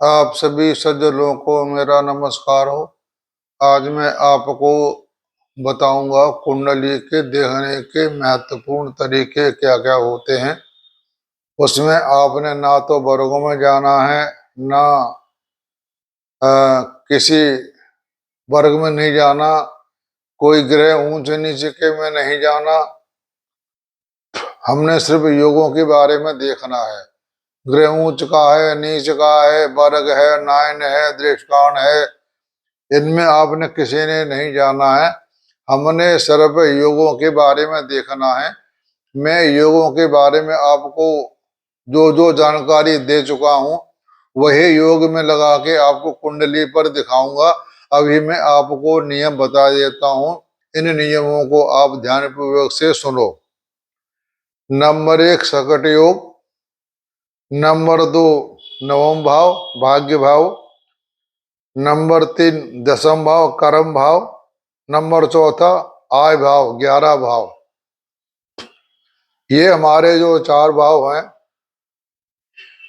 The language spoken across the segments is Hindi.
आप सभी सज्जनों को मेरा नमस्कार हो। आज मैं आपको बताऊंगा कुंडली के देखने के महत्वपूर्ण तरीके क्या क्या होते हैं। उसमें आपने ना तो वर्गों में जाना है, ना अ, किसी वर्ग में नहीं जाना, कोई ग्रह ऊंचे नीचे के में नहीं जाना। हमने सिर्फ योगों के बारे में देखना है। ग्रह ऊंच का है, नीच का है, वर्ग है, नायन है, दृष्टान है, इनमें आपने किसी ने नहीं जाना है। हमने सिर्फ योगों के बारे में देखना है। मैं योगों के बारे में आपको जो जो जानकारी दे चुका हूँ वही योग में लगा के आपको कुंडली पर दिखाऊंगा। अभी मैं आपको नियम बता देता हूँ। इन नियमों को आप ध्यानपूर्वक से सुनो। नंबर 1 सकट योग। नंबर 2 नवम भाव भाग्य भाव। नंबर 3 दसम भाव कर्म भाव। नंबर 4 आय भाव 11 भाव। ये हमारे जो 4 भाव हैं,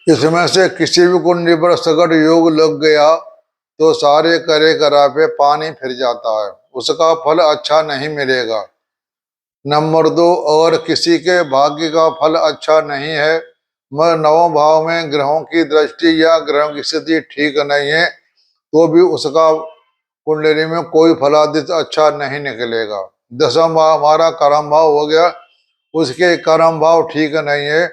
इसमें से किसी भी कुंडली पर सकट योग लग गया तो सारे करे करा पे पानी फिर जाता है, उसका फल अच्छा नहीं मिलेगा। नंबर 2, अगर किसी के भाग्य का फल अच्छा नहीं है, मगर नवम भाव में ग्रहों की दृष्टि या ग्रहों की स्थिति ठीक नहीं है, तो भी उसका कुंडली में कोई फलादित अच्छा नहीं निकलेगा। दसम भाव हमारा कर्म भाव हो गया, उसके कर्म भाव ठीक नहीं है,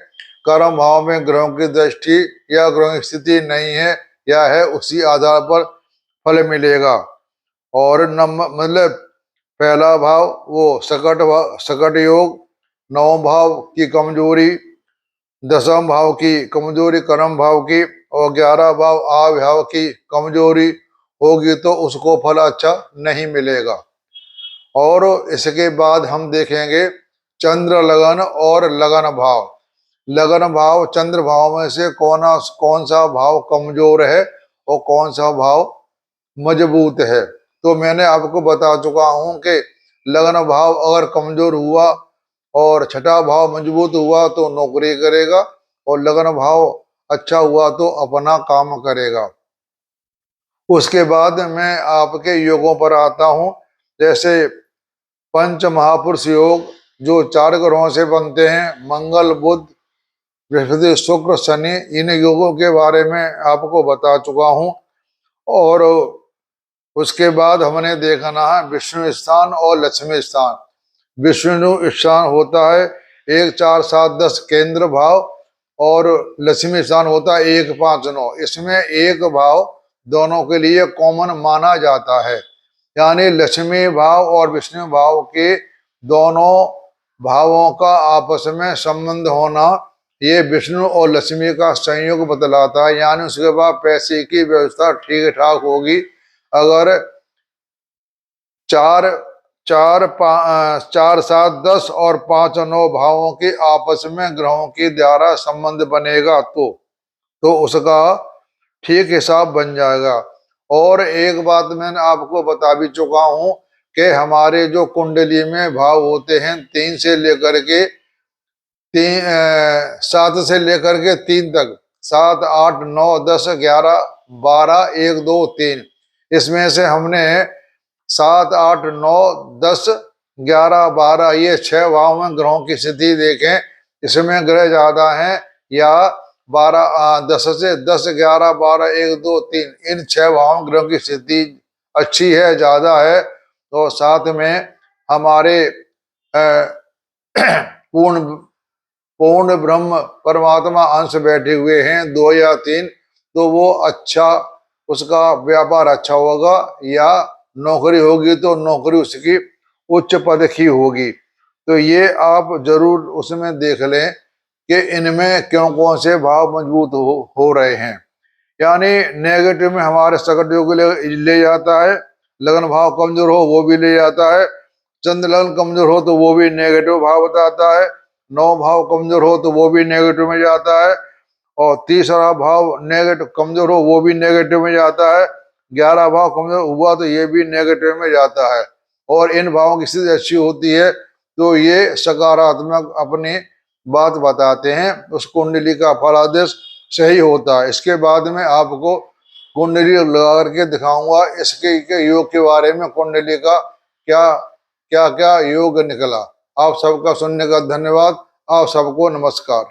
कर्म भाव में ग्रहों की दृष्टि या ग्रहों की स्थिति नहीं है या है, उसी आधार पर फल मिलेगा। और नंबर मतलब पहला भाव वो सकट योग, नवम भाव की कमजोरी, दसम भाव की कमजोरी कर्म भाव की, और 11 भाव आभाव की कमजोरी होगी तो उसको फल अच्छा नहीं मिलेगा। और इसके बाद हम देखेंगे चंद्र लगन और लगन भाव। लगन भाव चंद्र भाव में से कौन सा भाव कमजोर है और कौन सा भाव मजबूत है। तो मैंने आपको बता चुका हूं कि लगन भाव अगर कमजोर हुआ और छठा भाव मजबूत हुआ तो नौकरी करेगा, और लगन भाव अच्छा हुआ तो अपना काम करेगा। उसके बाद मैं आपके योगों पर आता हूं। जैसे पंच महापुरुष योग जो 4 ग्रहों से बनते हैं, मंगल बुध बृहस्पति शुक्र शनि, इन योगों के बारे में आपको बता चुका हूं। और उसके बाद हमने देखना है विष्णु स्थान और लक्ष्मी स्थान। विष्णु स्थान होता है 1 4 7 10 केंद्र भाव, और लक्ष्मी स्थान होता है 1 5 9। इसमें एक भाव दोनों के लिए कॉमन माना जाता है, यानी लक्ष्मी भाव और विष्णु भाव के दोनों भावों का आपस में संबंध होना, ये विष्णु और लक्ष्मी का संयोग बतलाता है। यानी उसके बाद पैसे की व्यवस्था ठीक ठाक होगी। अगर 4 4 7 10 और 5 9 भावों के आपस में ग्रहों के द्वारा संबंध बनेगा तो उसका ठीक हिसाब बन जाएगा। और एक बात मैंने आपको बता भी चुका हूं कि हमारे जो कुंडली में भाव होते हैं 3 से लेकर के 7 से लेकर के 3 तक, 7 8 9 10 11 12 1 2 3, इसमें से हमने 7 8 9 10 11 12 ये 6 भाव में ग्रहों की स्थिति देखें। इसमें ग्रह ज्यादा हैं या 10 से 10 11 12 1 2 3, इन 6 भावों ग्रहों की स्थिति अच्छी है, ज्यादा है, तो साथ में हमारे पूर्ण पूर्ण ब्रह्म परमात्मा अंश बैठे हुए हैं 2 या 3, तो वो अच्छा, उसका व्यापार अच्छा होगा, या नौकरी होगी तो नौकरी उसकी उच्च पद की होगी। तो ये आप जरूर उसमें देख लें कि इनमें क्यों कौन से भाव मजबूत हो रहे हैं। यानी नेगेटिव में हमारे सकट योग ले जाता है, लगन भाव कमजोर हो वो भी ले जाता है, चंद्र लगन कमजोर हो तो वो भी नेगेटिव भाव बताता है, 9 भाव कमजोर हो तो वो भी नेगेटिव में जाता है, और तीसरा भाव नेगेटिव कमजोर हो वो भी नेगेटिव में जाता है, 11 भाव कमजोर हुआ तो ये भी नेगेटिव में जाता है। और इन भावों की स्थिति अच्छी होती है तो ये सकारात्मक अपनी बात बताते हैं, उस कुंडली का फलादेश सही होता है। इसके बाद में आपको कुंडली लगा करके दिखाऊंगा इसके के योग के बारे में, कुंडली का क्या क्या क्या योग निकला। आप सबका सुनने का धन्यवाद। आप सबको नमस्कार।